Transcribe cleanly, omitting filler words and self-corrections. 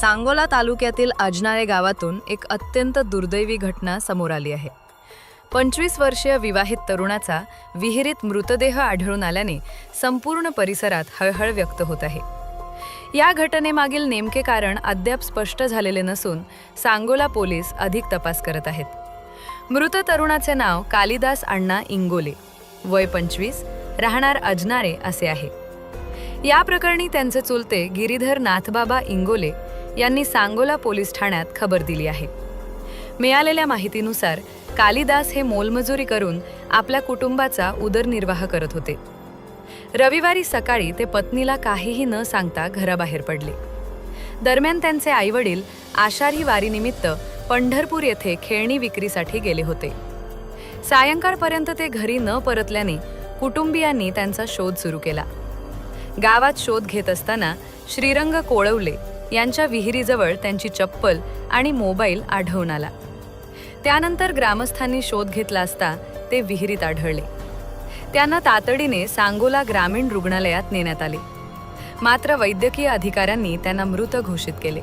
सांगोला तालुक्यातील अजनाळे गावातून एक अत्यंत दुर्दैवी घटना समोर आली आहे। 25 वर्षीय विवाहित तरुणाचा विहिरीत मृतदेह आढळून आल्याने संपूर्ण परिसरात हळहळ व्यक्त होत आहे। या घटनेमागील नेमके कारण अद्याप स्पष्ट झालेले नसून सांगोला पोलीस अधिक तपास करत आहेत। मृत तरुणाचे नाव कालिदास अण्णा इंगोले, वय 25, राहणार अजनाळे असे आहे। या प्रकरणी त्यांचे चुलते गिरीधर नाथबाबा इंगोले यांनी सांगोला पोलीस ठाण्यात खबर दिली आहे। मिळालेल्या माहितीनुसार कालिदास हे मोलमजुरी करून आपल्या कुटुंबाचा उदरनिर्वाह करत होते। रविवारी सकाळी ते पत्नीला काहीही न सांगता घराबाहेर पडले। दरम्यान त्यांचे आईवडील आषाढी वारीनिमित्त पंढरपूर येथे खेळणी विक्रीसाठी गेले होते। सायंकाळपर्यंत ते घरी न परतल्याने कुटुंबियांनी त्यांचा शोध सुरू केला। गावात शोध घेत असताना श्रीरंग कोळवले यांच्या विहिरीजवळ त्यांची चप्पल आणि मोबाईल आढळून आला। त्यानंतर ग्रामस्थांनी शोध घेतला असता ते विहिरीत आढळले। त्यांना तातडीने सांगोला ग्रामीण रुग्णालयात नेण्यात आले, मात्र वैद्यकीय अधिकाऱ्यांनी त्यांना मृत घोषित केले।